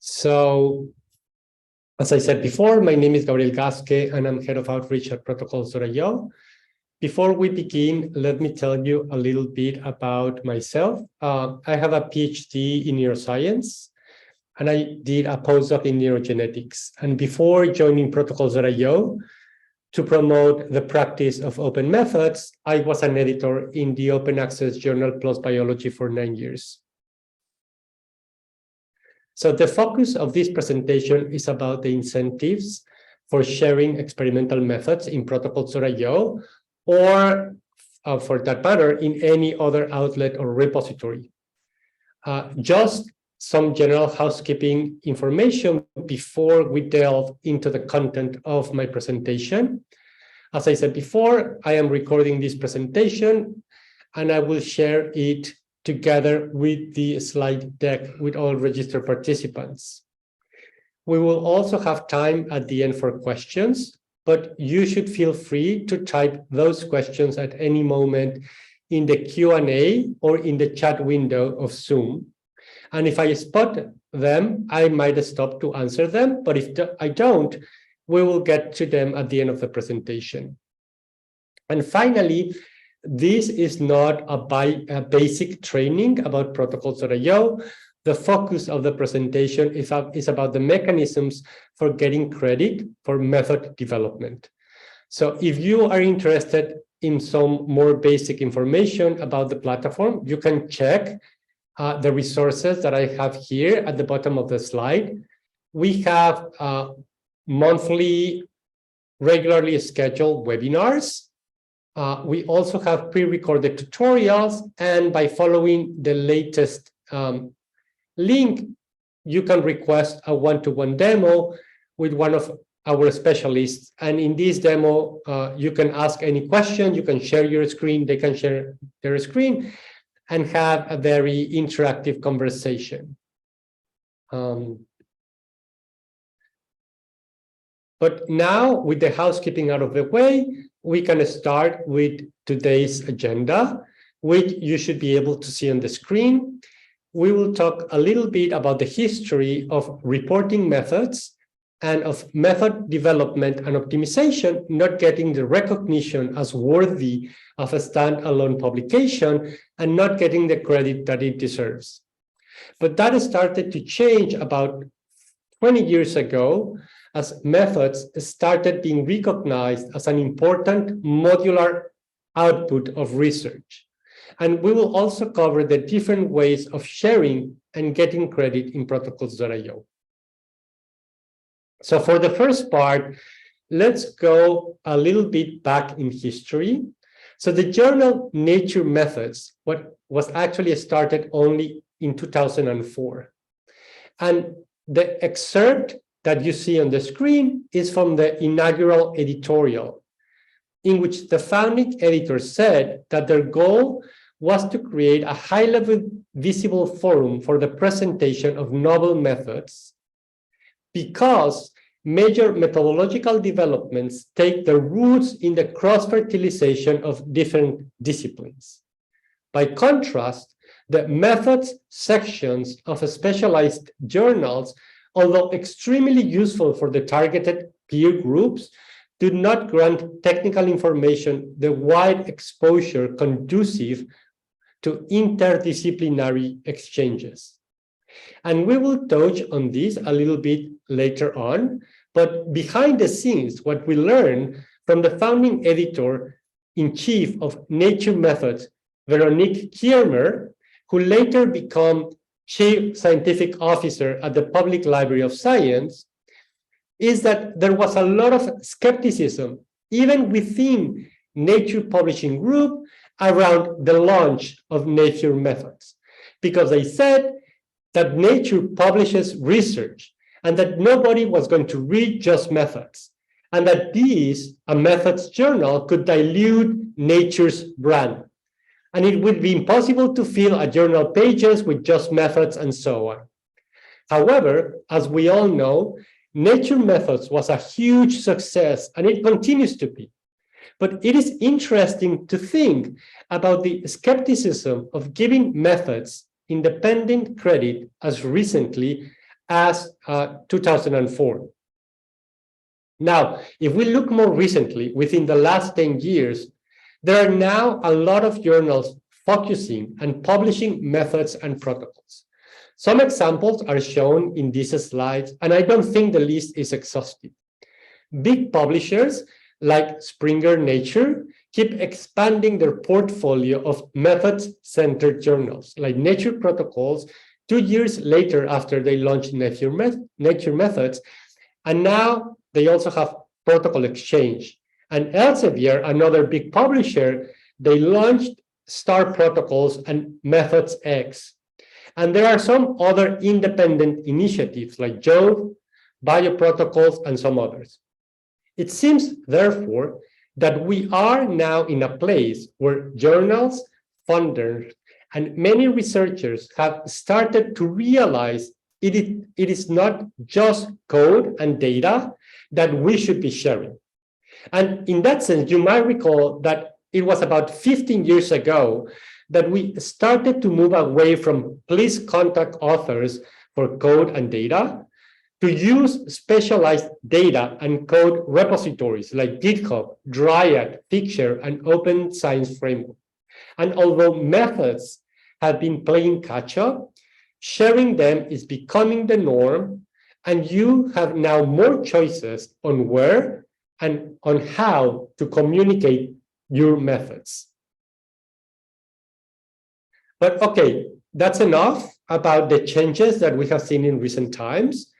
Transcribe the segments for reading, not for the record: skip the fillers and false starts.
So, as I said before, my name is Gabriel Gasque, and I'm head of outreach at Protocols.io. Before we begin, let me tell you a little bit about myself. I have a PhD in neuroscience, and I did a postdoc in neurogenetics. And before joining Protocols.io to promote the practice of open methods, I was an editor in the open access journal PLOS Biology for 9 years. So the focus of this presentation is about the incentives for sharing experimental methods in Protocols.io, or for that matter, in any other outlet or repository. Just some general housekeeping information before we delve into the content of my presentation. As I said before, I am recording this presentation, and I will share it together with the slide deck with all registered participants. We will also have time at the end for questions, but you should feel free to type those questions at any moment in the Q&A or in the chat window of Zoom. And if I spot them, I might stop to answer them, but if I don't, we will get to them at the end of the presentation. And finally, this is not a basic training about Protocols.io. The focus of the presentation is about the mechanisms for getting credit for method development. So if you are interested in some more basic information about the platform, you can check the resources that I have here at the bottom of the slide. We have monthly, regularly scheduled webinars. We also have pre-recorded tutorials, and by following the latest link, you can request a one-to-one demo with one of our specialists. And in this demo, you can ask any question, you can share your screen, they can share their screen, and have a very interactive conversation. But now, with the housekeeping out of the way, we can start with today's agenda, which you should be able to see on the screen. We will talk a little bit about the history of reporting methods and of method development and optimization not getting the recognition as worthy of a standalone publication and not getting the credit that it deserves. But that started to change about 20 years ago, as methods started being recognized as an important modular output of research. And we will also cover the different ways of sharing and getting credit in Protocols.io. So for the first part, let's go a little bit back in history. So the journal Nature Methods was actually started only in 2004. And the excerpt that you see on the screen is from the inaugural editorial, in which the founding editor said that their goal was to create a high-level visible forum for the presentation of novel methods, because major methodological developments take their roots in the cross-fertilization of different disciplines. By contrast, the methods sections of specialized journals, although extremely useful for the targeted peer groups, do not grant technical information the wide exposure conducive to interdisciplinary exchanges. And we will touch on this a little bit later on, but behind the scenes, what we learned from the founding editor-in-chief of Nature Methods, Veronique Kiermer, who later became Chief Scientific Officer at the Public Library of Science, is that there was a lot of skepticism, even within Nature Publishing Group, around the launch of Nature Methods, because they said that Nature publishes research and that nobody was going to read just methods, and that this, a methods journal, could dilute Nature's brand. And it would be impossible to fill a journal pages with just methods and so on. However, as we all know, Nature Methods was a huge success, and it continues to be. But it is interesting to think about the skepticism of giving methods independent credit as recently as 2004. Now, if we look more recently, within the last 10 years, there are now a lot of journals focusing and publishing methods and protocols. Some examples are shown in these slides, and I don't think the list is exhaustive. Big publishers like Springer Nature keep expanding their portfolio of methods-centered journals, like Nature Protocols, 2 years later after they launched Nature Methods, and now they also have Protocol Exchange. And Elsevier, another big publisher, they launched Star Protocols and Methods X. And there are some other independent initiatives like Jove, Bioprotocols, and some others. It seems, therefore, that we are now in a place where journals, funders, and many researchers have started to realize it is not just code and data that we should be sharing. And in that sense, you might recall that it was about 15 years ago that we started to move away from please contact authors for code and data to use specialized data and code repositories like GitHub, Dryad, Figshare, and Open Science Framework. And although methods have been playing catch-up, sharing them is becoming the norm, and you have now more choices on where and on how to communicate your methods. But okay, that's enough about the changes that we have seen in recent times.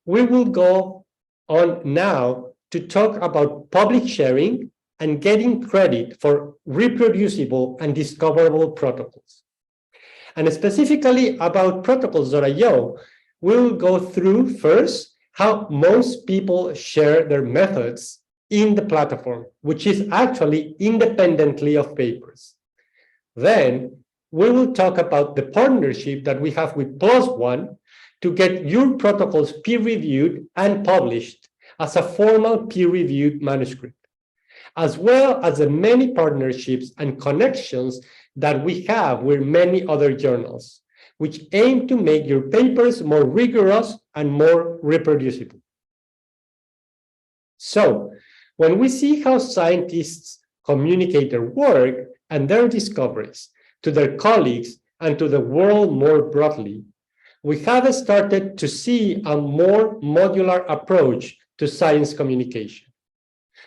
We will go on now to talk about public sharing and getting credit for reproducible and discoverable protocols. And specifically about protocols.io, we'll go through first how most people share their methods in the platform, which is actually independently of papers. Then we will talk about the partnership that we have with PLOS ONE to get your protocols peer-reviewed and published as a formal peer-reviewed manuscript, as well as the many partnerships and connections that we have with many other journals, which aim to make your papers more rigorous and more reproducible. So, when we see how scientists communicate their work and their discoveries to their colleagues and to the world more broadly, we have started to see a more modular approach to science communication.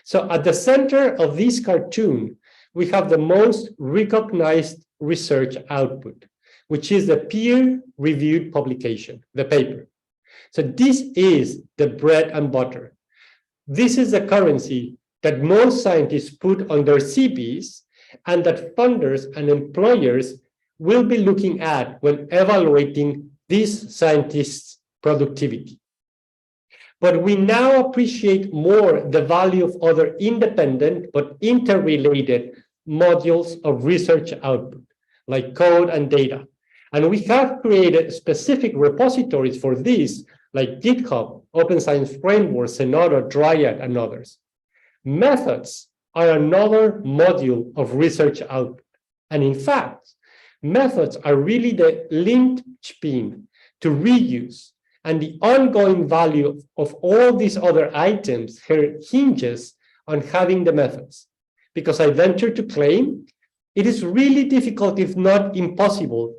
So at the center of this cartoon, we have the most recognized research output, which is the peer-reviewed publication, the paper. So this is the bread and butter. This is the currency that most scientists put on their CVs and that funders and employers will be looking at when evaluating these scientists' productivity. But we now appreciate more the value of other independent but interrelated modules of research output, like code and data. And we have created specific repositories for this, like GitHub, Open Science Framework, Zenodo, Dryad, and others. Methods are another module of research output. And in fact, methods are really the linchpin to reuse, and the ongoing value of all these other items here hinges on having the methods. Because I venture to claim it is really difficult, if not impossible,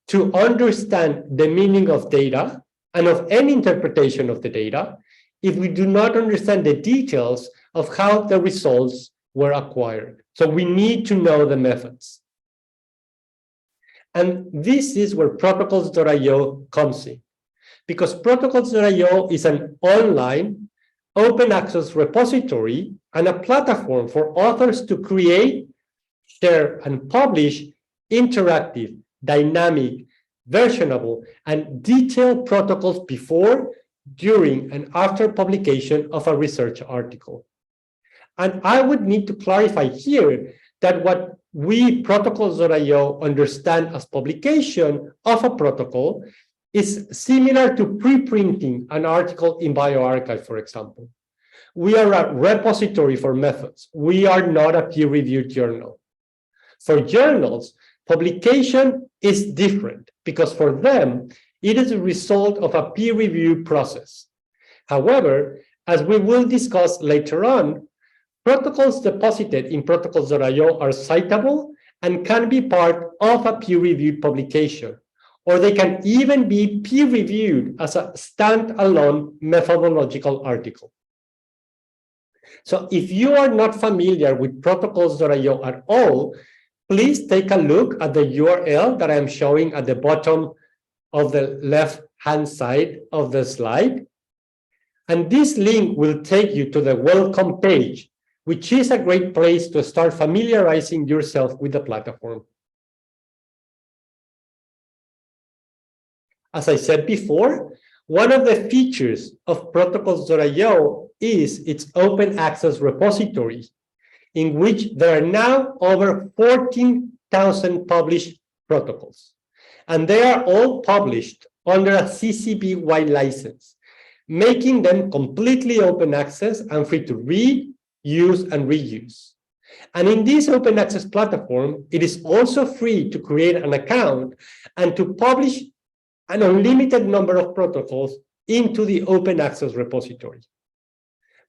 to understand the meaning of data and of any interpretation of the data if we do not understand the details of how the results were acquired. So we need to know the methods. And this is where protocols.io comes in, because protocols.io is an online open access repository and a platform for authors to create, share, and publish interactive, dynamic, versionable, and detailed protocols before, during, and after publication of a research article. And I would need to clarify here that what we protocols.io understand as publication of a protocol is similar to preprinting an article in bioRxiv, for example. We are a repository for methods. We are not a peer-reviewed journal. For journals, publication is different because for them, It is a result of a peer review process. However, as we will discuss later on, protocols deposited in protocols.io are citable and can be part of a peer-reviewed publication, or they can even be peer-reviewed as a standalone methodological article. So if you are not familiar with protocols.io at all, please take a look at the URL that I'm showing at the bottom of the left-hand side of the slide. And this link will take you to the welcome page, which is a great place to start familiarizing yourself with the platform. As I said before, one of the features of protocols.io is its open access repository, in which there are now over 14,000 published protocols. And they are all published under a CC BY license, making them completely open access and free to read, use, and reuse. And in this open access platform, it is also free to create an account and to publish an unlimited number of protocols into the open access repository.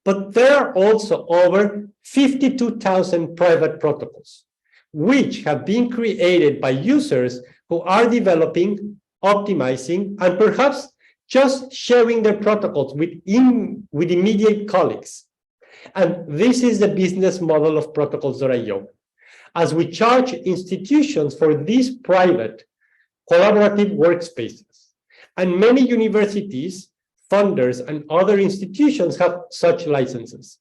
But there are also over 52,000 private protocols, which have been created by users who are developing, optimizing, and perhaps just sharing their protocols with immediate colleagues. And this is the business model of protocols.io. As we charge institutions for these private collaborative workspaces, and many universities, funders, and other institutions have such licenses.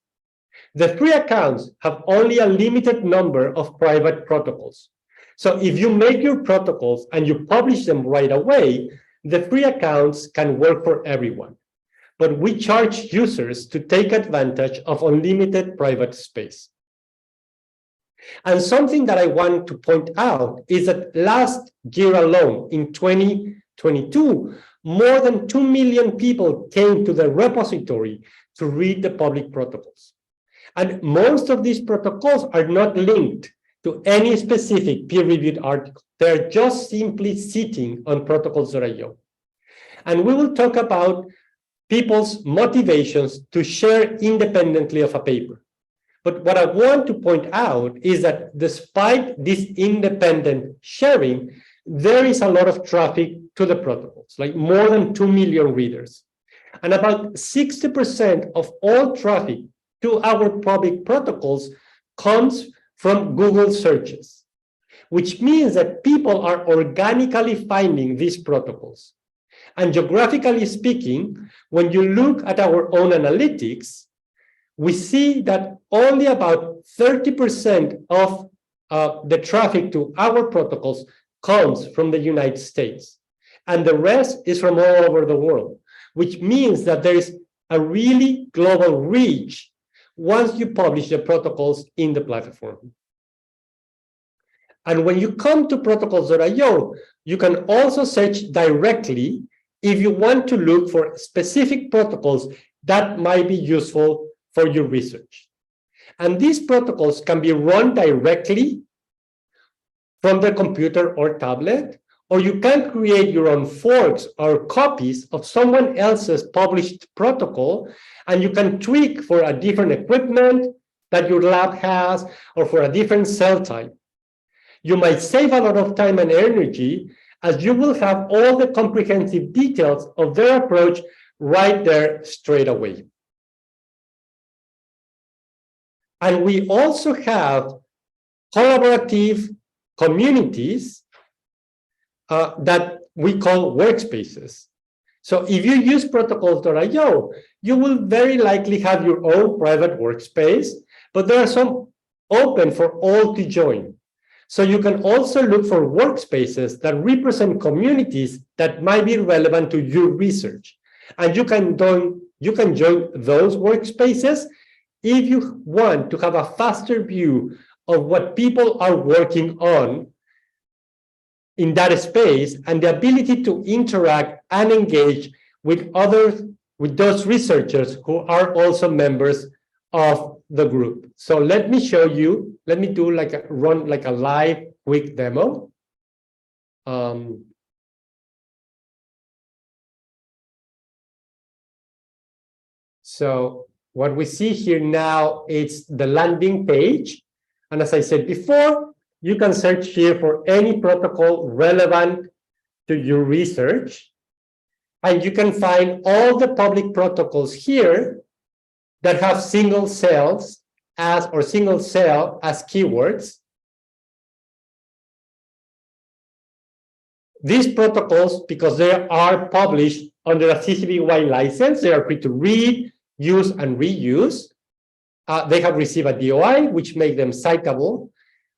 The free accounts have only a limited number of private protocols. So if you make your protocols and you publish them right away, the free accounts can work for everyone. But we charge users to take advantage of unlimited private space. And something that I want to point out is that last year alone, in 2022, more than 2 million people came to the repository to read the public protocols. And most of these protocols are not linked to any specific peer-reviewed article. They're just simply sitting on protocols.io. And we will talk about people's motivations to share independently of a paper. But what I want to point out is that despite this independent sharing, there is a lot of traffic to the protocols, like more than 2 million readers. And about 60% of all traffic to our public protocols comes from Google searches, which means that people are organically finding these protocols. And geographically speaking, when you look at our own analytics, we see that only about 30% of the traffic to our protocols comes from the United States. And the rest is from all over the world, which means that there is a really global reach once you publish the protocols in the platform. And when you come to protocols.io, you can also search directly if you want to look for specific protocols that might be useful for your research. And these protocols can be run directly from the computer or tablet, or you can create your own forks or copies of someone else's published protocol, and you can tweak for a different equipment that your lab has, or for a different cell type. You might save a lot of time and energy, as you will have all the comprehensive details of their approach right there straight away. And we also have collaborative communities that we call workspaces. So if you use protocols.io, you will very likely have your own private workspace, but there are some open for all to join. So you can also look for workspaces that represent communities that might be relevant to your research. And you can join those workspaces if you want to have a faster view of what people are working on in that space, and the ability to interact and engage with those researchers who are also members of the group. So let me show you, let me do run a live quick demo. So what we see here now is the landing page. And as I said before, you can search here for any protocol relevant to your research. And you can find all the public protocols here that have single cells as or single cell as keywords. These protocols, because they are published under a CC BY license, they are free to read, use, and reuse. They have received a DOI, which make them citable.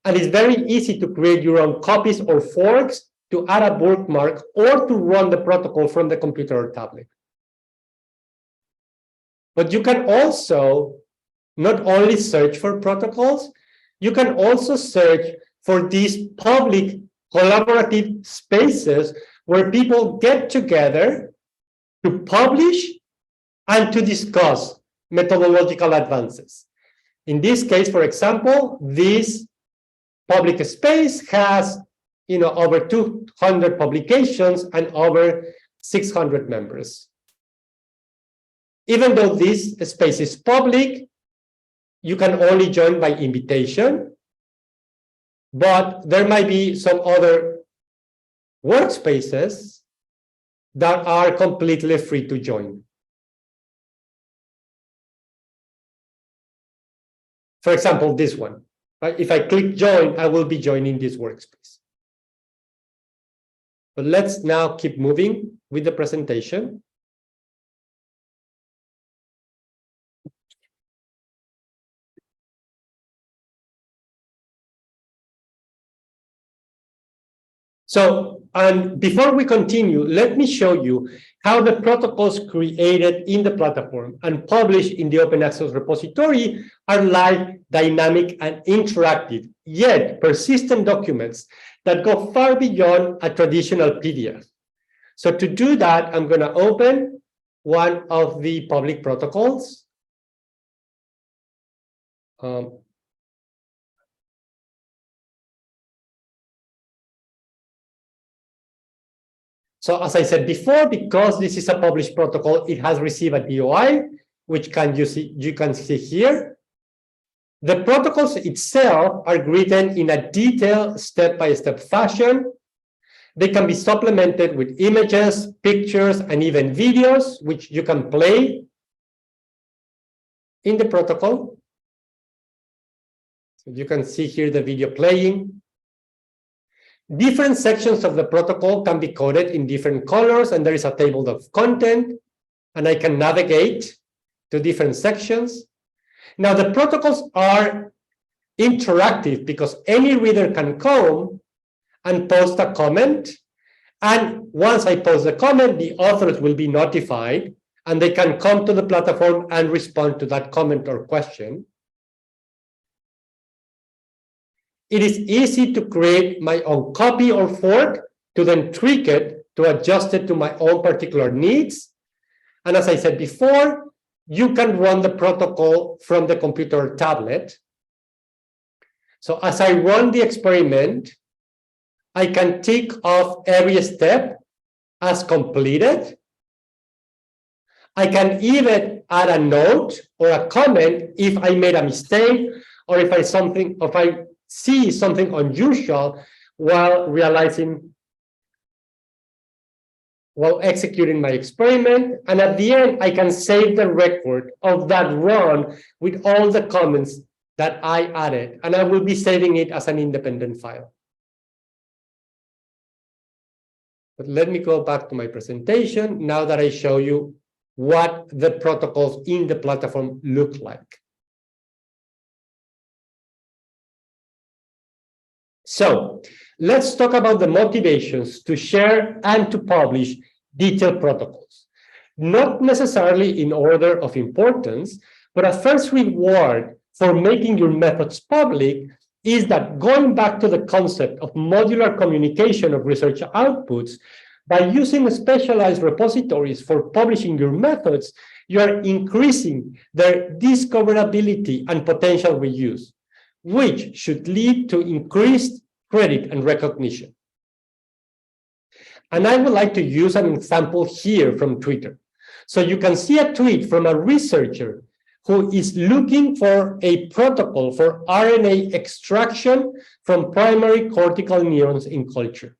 And it's very easy to create your own copies or forks, to add a bookmark, or to run the protocol from the computer or tablet. But you can also not only search for protocols, you can also search for these public collaborative spaces where people get together to publish and to discuss methodological advances. In this case, for example, this public space has over 200 publications and over 600 members. Even though this space is public, you can only join by invitation, but there might be some other workspaces that are completely free to join. For example, this one. Right? If I click join, I will be joining this workspace. But let's now keep moving with the presentation. So, and before we continue, let me show you how the protocols created in the platform and published in the open access repository are live, dynamic, and interactive, yet persistent documents that go far beyond a traditional PDF. So to do that, I'm going to open one of the public protocols. So as I said before, because this is a published protocol, it has received a DOI, which you can see here. The protocols itself are written in a detailed step-by-step fashion. They can be supplemented with images, pictures, and even videos, which you can play in the protocol. So you can see here the video playing. Different sections of the protocol can be coded in different colors, and there is a table of content, and I can navigate to different sections. Now, the protocols are interactive because any reader can come and post a comment. And once I post the comment, the authors will be notified, and they can come to the platform and respond to that comment or question. It is easy to create my own copy or fork, to then tweak it, to adjust it to my own particular needs. And as I said before, you can run the protocol from the computer or tablet. So as I run the experiment, I can tick off every step as completed. I can even add a note or a comment if I made a mistake, or if I see something unusual while executing my experiment. And at the end, I can save the record of that run with all the comments that I added, and I will be saving it as an independent file. But let me go back to my presentation now that I show you what the protocols in the platform look like. So let's talk about the motivations to share and to publish detailed protocols. Not necessarily in order of importance, but a first reward for making your methods public is that, going back to the concept of modular communication of research outputs, by using specialized repositories for publishing your methods, you are increasing their discoverability and potential reuse, which should lead to increased credit and recognition. And I would like to use an example here from Twitter. So you can see a tweet from a researcher who is looking for a protocol for RNA extraction from primary cortical neurons in culture.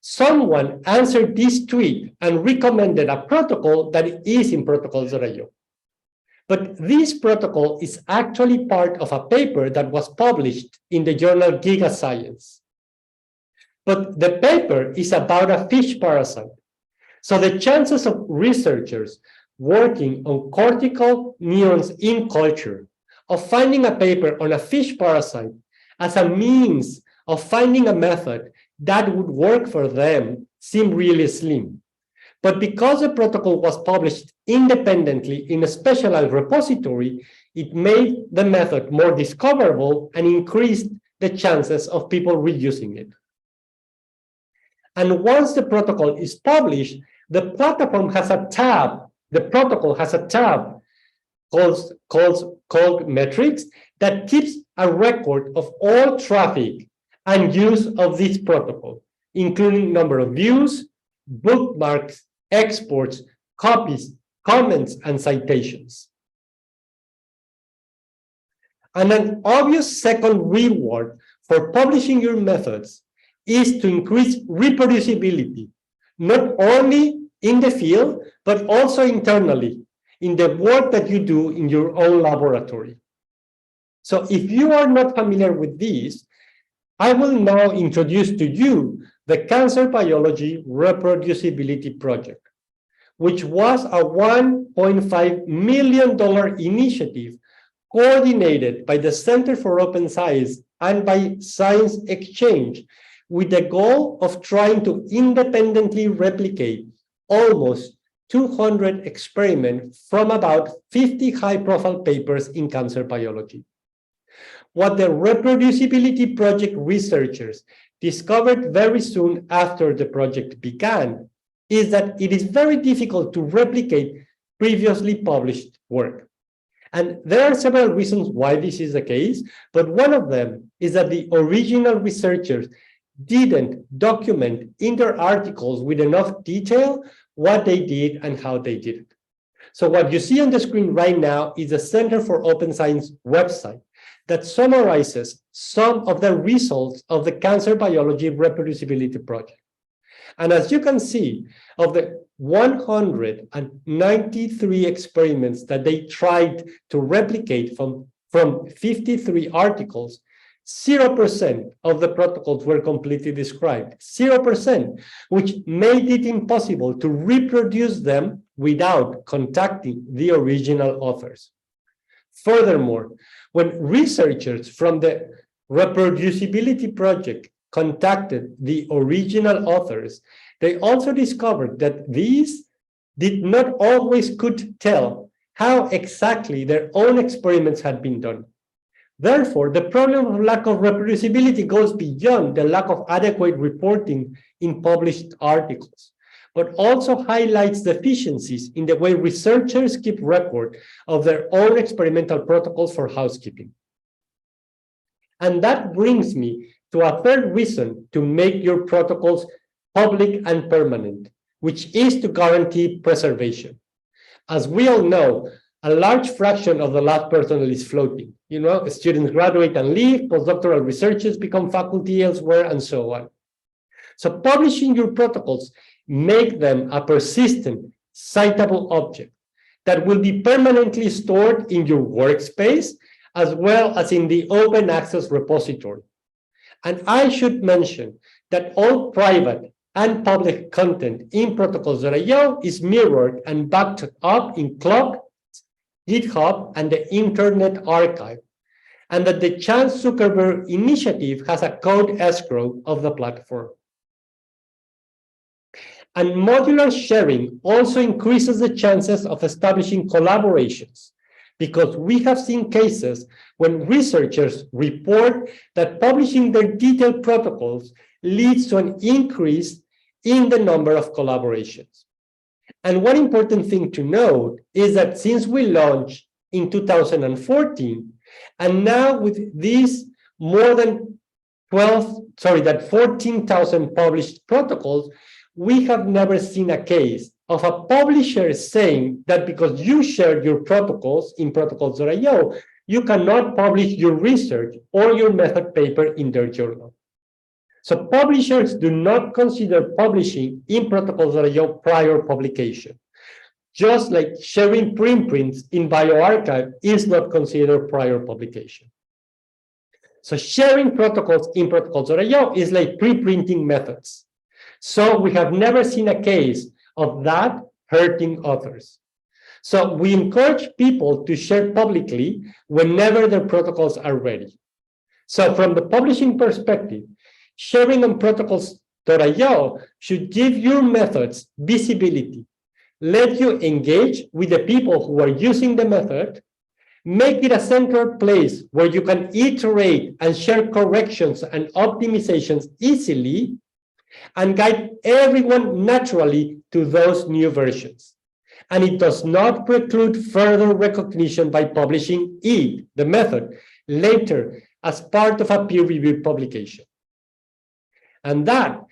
Someone answered this tweet and recommended a protocol that is in protocols.io. But this protocol is actually part of a paper that was published in the journal GigaScience. But the paper is about a fish parasite. So the chances of researchers working on cortical neurons in culture of finding a paper on a fish parasite as a means of finding a method that would work for them seem really slim. But because the protocol was published independently in a specialized repository, it made the method more discoverable and increased the chances of people reusing it. And once the protocol is published, the platform has a tab, the protocol has a tab called metrics that keeps a record of all traffic and use of this protocol, including number of views, bookmarks, exports, copies, comments, and citations. And an obvious second reward for publishing your methods is to increase reproducibility, not only in the field, but also internally, in the work that you do in your own laboratory. So if you are not familiar with this, I will now introduce to you the Cancer Biology Reproducibility Project, which was a $1.5 million initiative coordinated by the Center for Open Science and by Science Exchange, with the goal of trying to independently replicate almost 200 experiments from about 50 high-profile papers in cancer biology. What the Reproducibility Project researchers discovered very soon after the project began is that it is very difficult to replicate previously published work. And there are several reasons why this is the case, but one of them is that the original researchers didn't document in their articles with enough detail what they did and how they did it. So what you see on the screen right now is the Center for Open Science website that summarizes some of the results of the Cancer Biology Reproducibility Project. And as you can see, of the 193 experiments that they tried to replicate from 53 articles, 0% of the protocols were completely described, 0%, which made it impossible to reproduce them without contacting the original authors. Furthermore, when researchers from the Reproducibility Project contacted the original authors, they also discovered that these did not always could tell how exactly their own experiments had been done. Therefore, the problem of lack of reproducibility goes beyond the lack of adequate reporting in published articles, but also highlights deficiencies in the way researchers keep record of their own experimental protocols for housekeeping. And that brings me to a third reason to make your protocols public and permanent, which is to guarantee preservation. As we all know, a large fraction of the lab personnel is floating. You know, students graduate and leave, postdoctoral researchers become faculty elsewhere, and so on. So publishing your protocols make them a persistent, citable object that will be permanently stored in your workspace, as well as in the open access repository. And I should mention that all private and public content in protocols.io is mirrored and backed up in Clock, GitHub, and the Internet Archive, and that the Chan Zuckerberg Initiative has a code escrow of the platform. And modular sharing also increases the chances of establishing collaborations, because we have seen cases when researchers report that publishing their detailed protocols leads to an increase in the number of collaborations. And one important thing to note is that since we launched in 2014, and now with these more than 14,000 published protocols, we have never seen a case of a publisher saying that because you shared your protocols in protocols.io, you cannot publish your research or your method paper in their journal. So publishers do not consider publishing in protocols.io prior publication. Just like sharing preprints in bioRxiv is not considered prior publication. So sharing protocols in protocols.io is like preprinting methods. So we have never seen a case of that hurting authors. So we encourage people to share publicly whenever their protocols are ready. So from the publishing perspective, sharing on protocols.io should give your methods visibility, let you engage with the people who are using the method, make it a central place where you can iterate and share corrections and optimizations easily, and guide everyone naturally to those new versions. And it does not preclude further recognition by publishing it, the method, later as part of a peer-reviewed publication. And that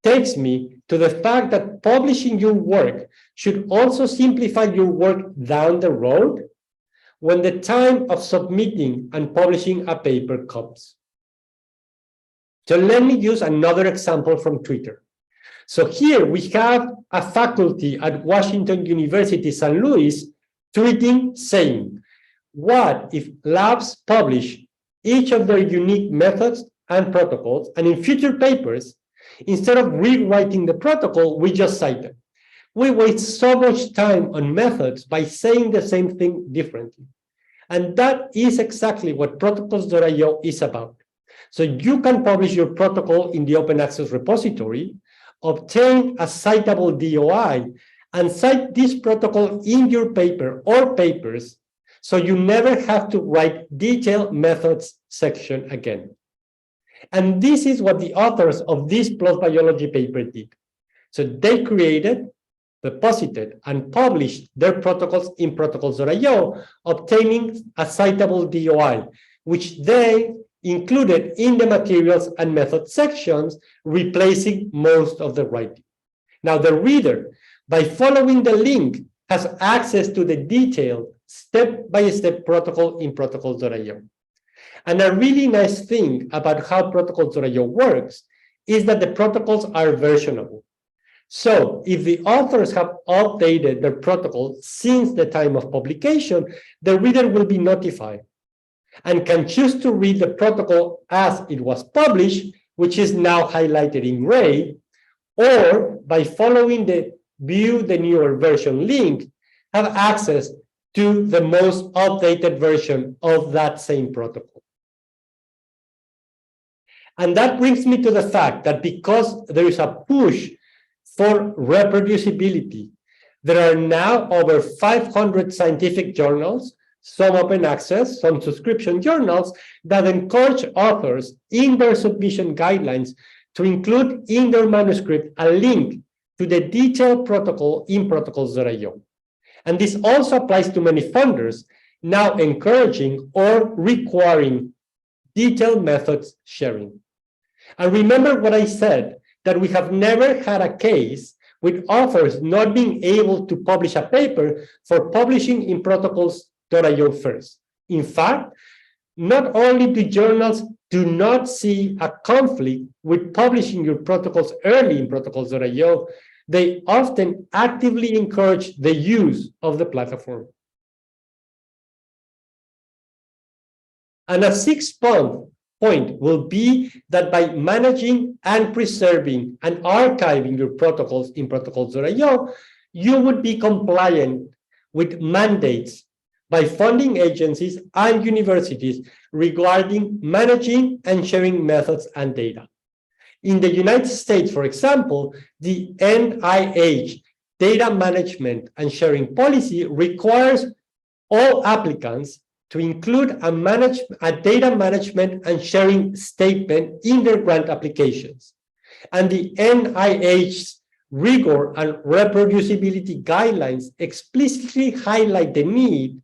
takes me to the fact that publishing your work should also simplify your work down the road when the time of submitting and publishing a paper comes. So let me use another example from Twitter. So here we have a faculty at Washington University, St. Louis, tweeting saying, what if labs publish each of their unique methods and protocols, and in future papers, instead of rewriting the protocol, we just cite them. We waste so much time on methods by saying the same thing differently. And that is exactly what protocols.io is about. So you can publish your protocol in the open access repository, obtain a citable DOI, and cite this protocol in your paper or papers, so you never have to write detailed methods section again. And this is what the authors of this PLOS Biology paper did. So they created, deposited, and published their protocols in protocols.io, obtaining a citable DOI, which they included in the materials and method sections, replacing most of the writing. Now, the reader, by following the link, has access to the detailed step-by-step protocol in protocols.io. And a really nice thing about how protocols.io works is that the protocols are versionable. So if the authors have updated their protocol since the time of publication, the reader will be notified and can choose to read the protocol as it was published, which is now highlighted in gray, or by following the view the newer version link, have access to the most updated version of that same protocol. And that brings me to the fact that because there is a push for reproducibility, there are now over 500 scientific journals, some open access, some subscription journals, that encourage authors in their submission guidelines to include in their manuscript a link to the detailed protocol in protocols.io. And this also applies to many funders now encouraging or requiring detailed methods sharing. And remember what I said, that we have never had a case with authors not being able to publish a paper for publishing in protocols.io first. In fact, not only do journals do not see a conflict with publishing your protocols early in protocols.io, they often actively encourage the use of the platform. And a sixth point will be that by managing and preserving and archiving your protocols in protocols.io, you would be compliant with mandates by funding agencies and universities regarding managing and sharing methods and data. In the United States, for example, the NIH data management and sharing policy requires all applicants to include a data management and sharing statement in their grant applications. And the NIH's rigor and reproducibility guidelines explicitly highlight the need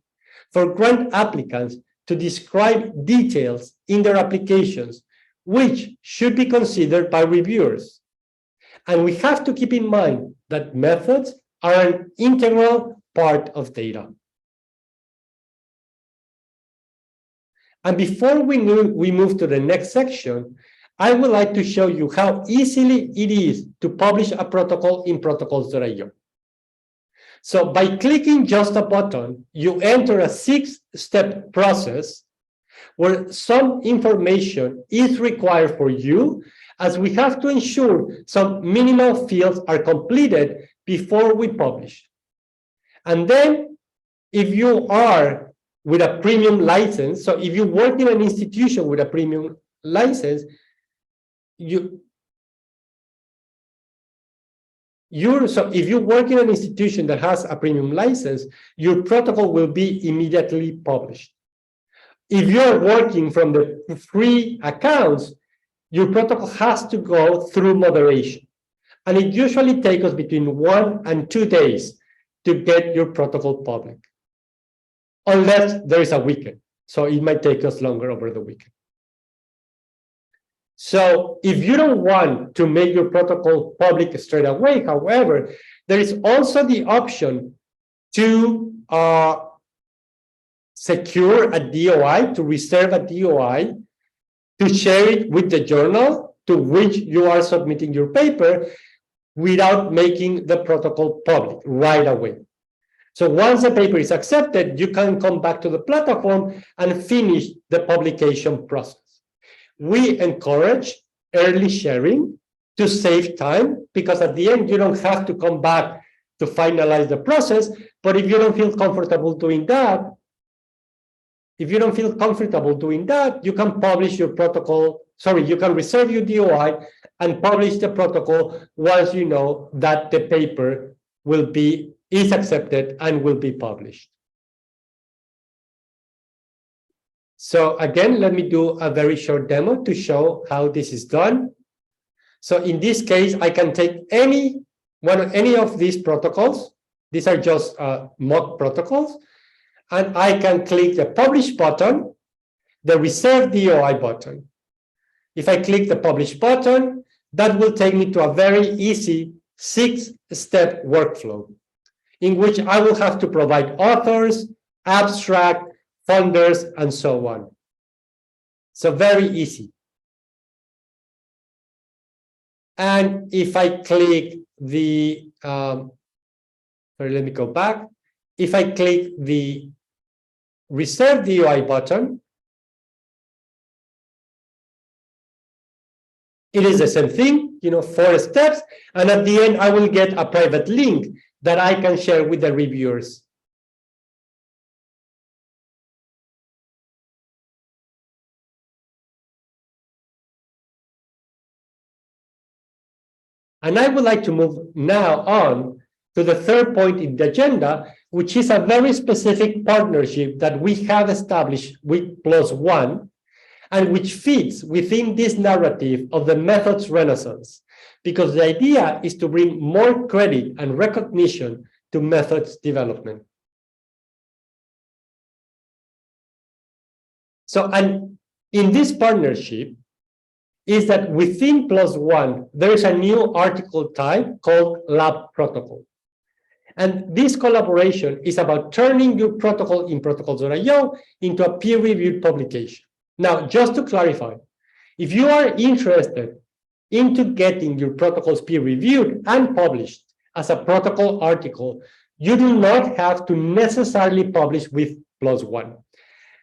for grant applicants to describe details in their applications, which should be considered by reviewers. And we have to keep in mind that methods are an integral part of data. And before we move to the next section, I would like to show you how easily it is to publish a protocol in protocols.io. So by clicking just a button, you enter a 6-step process where some information is required for you, as we have to ensure some minimal fields are completed before we publish. And then if you are with a premium license, so if you work in an institution with a premium license, so if you work in an institution that has a premium license, your protocol will be immediately published. If you're working from the free accounts, your protocol has to go through moderation. And it usually takes us between 1 and 2 days to get your protocol public, unless there is a weekend. So it might take us longer over the weekend. So if you don't want to make your protocol public straight away, however, there is also the option to secure a DOI, to reserve a DOI, to share it with the journal to which you are submitting your paper without making the protocol public right away. So once the paper is accepted, you can come back to the platform and finish the publication process. We encourage early sharing to save time, because at the end, you don't have to come back to finalize the process. But if you don't feel comfortable doing that, you can publish your protocol. Sorry, you can reserve your DOI and publish the protocol once you know that the paper is accepted and will be published. So again, let me do a very short demo to show how this is done. So in this case, I can take any of these protocols. These are just mock protocols. And I can click the publish button, the reserve DOI button. If I click the publish button, that will take me to a very easy 6-step workflow in which I will have to provide authors, abstract, funders, and so on. So very easy. And if I click the, sorry, let me go back. If I click the reserve DOI button, it is the same thing, 4 steps. And at the end, I will get a private link that I can share with the reviewers. And I would like to move now on to the third point in the agenda, which is a very specific partnership that we have established with PLOS ONE, and which fits within this narrative of the methods renaissance, because the idea is to bring more credit and recognition to methods development. So, and in this partnership, is that within PLOS ONE, there is a new article type called Lab Protocol. And this collaboration is about turning your protocol in protocols.io into a peer-reviewed publication. Now, just to clarify, if you are interested into getting your protocols peer-reviewed and published as a protocol article, you do not have to necessarily publish with PLOS ONE.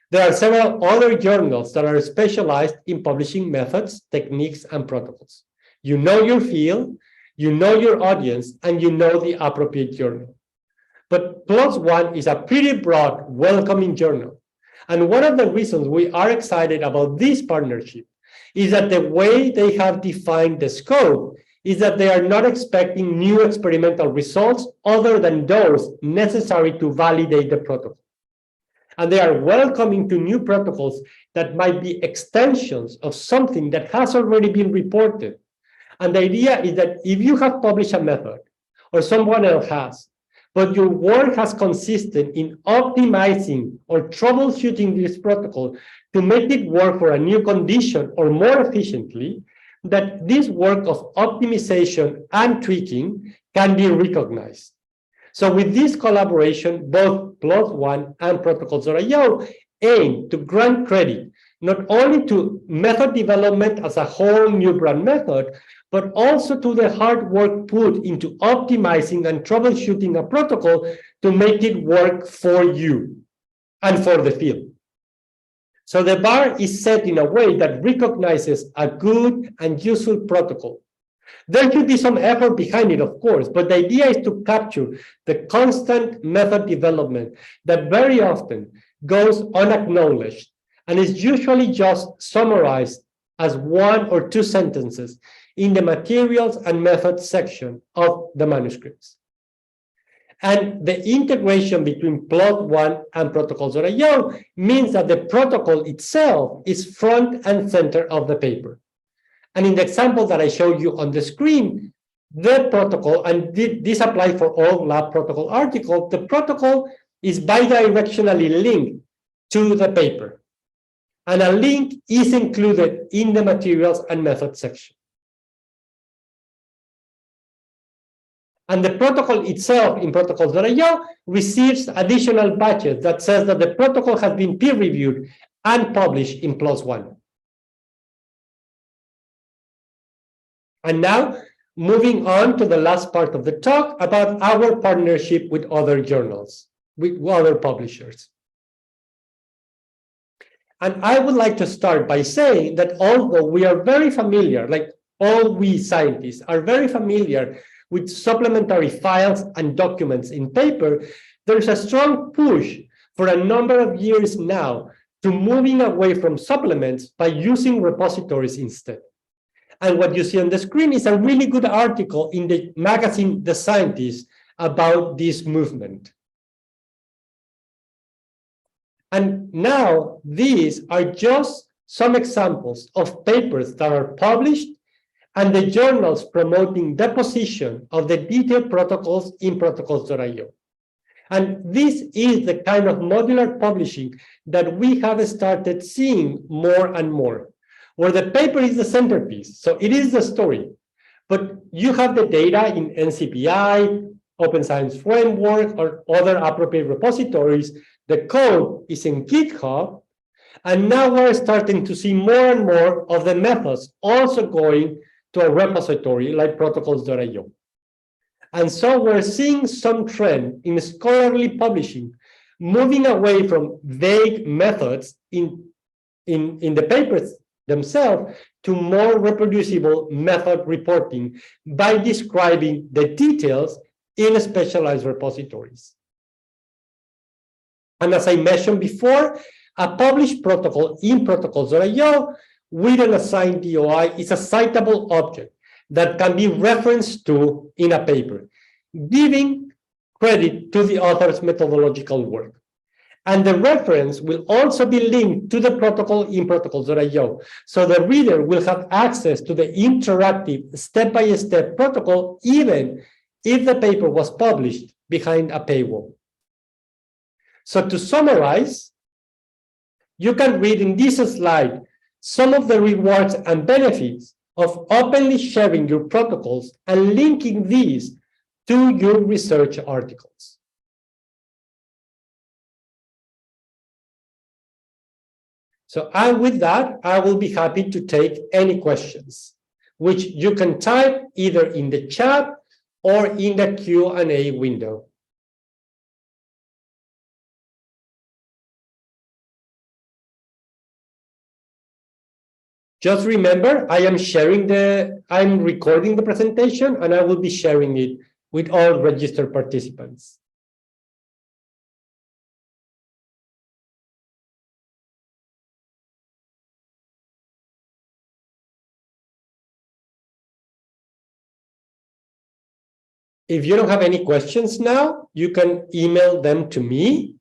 There are several other journals that are specialized in publishing methods, techniques, and protocols. You know your field, you know your audience, and you know the appropriate journal. But PLOS ONE is a pretty broad, welcoming journal. And one of the reasons we are excited about this partnership is that the way they have defined the scope is that they are not expecting new experimental results other than those necessary to validate the protocol. And they are welcoming to new protocols that might be extensions of something that has already been reported. And the idea is that if you have published a method, or someone else has, but your work has consisted in optimizing or troubleshooting this protocol to make it work for a new condition or more efficiently, that this work of optimization and tweaking can be recognized. So with this collaboration, both PLOS1 and Protocols.io aim to grant credit not only to method development as a whole new brand method, but also to the hard work put into optimizing and troubleshooting a protocol to make it work for you and for the field. So the bar is set in a way that recognizes a good and useful protocol. There should be some effort behind it, of course, but the idea is to capture the constant method development that very often goes unacknowledged and is usually just summarized as 1 or 2 sentences in the materials and methods section of the manuscripts. And the integration between PLOS1 and Protocols.io means that the protocol itself is front and center of the paper. And in the example that I showed you on the screen, the protocol, and this applies for all lab protocol articles, the protocol is bidirectionally linked to the paper. And a link is included in the materials and methods section. And the protocol itself in Protocols.io receives additional badges that says that the protocol has been peer-reviewed and published in PLOS1. And now, moving on to the last part of the talk about our partnership with other journals, with other publishers. And I would like to start by saying that although we are very familiar, like all we scientists are very familiar with supplementary files and documents in paper, there's a strong push for a number of years now to moving away from supplements by using repositories instead. And what you see on the screen is a really good article in the magazine The Scientist about this movement. And now these are just some examples of papers that are published and the journals promoting the position of the detailed protocols in Protocols.io. And this is the kind of modular publishing that we have started seeing more and more, where the paper is the centerpiece. So it is the story, but you have the data in NCBI, Open Science Framework, or other appropriate repositories. The code is in GitHub, and now we're starting to see more and more of the methods also going to a repository like Protocols.io. And so we're seeing some trend in scholarly publishing, moving away from vague methods in the papers themselves to more reproducible method reporting by describing the details in specialized repositories. And as I mentioned before, a published protocol in Protocols.io with an assigned DOI is a citable object that can be referenced to in a paper, giving credit to the author's methodological work. And the reference will also be linked to the protocol in Protocols.io. So the reader will have access to the interactive step-by-step protocol, even if the paper was published behind a paywall. So to summarize, you can read in this slide some of the rewards and benefits of openly sharing your protocols and linking these to your research articles. So, and with that, I will be happy to take any questions, which you can type either in the chat or in the Q&A window. Just remember, I'm recording the presentation, and I will be sharing it with all registered participants. If you don't have any questions now, you can email them to me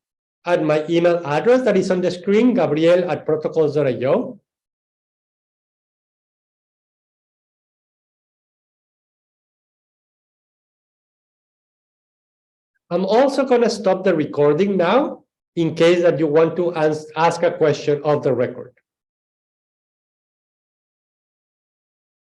at my email address that is on the screen, gabriel@protocols.io. I'm also going to stop the recording now in case that you want to ask a question of the record.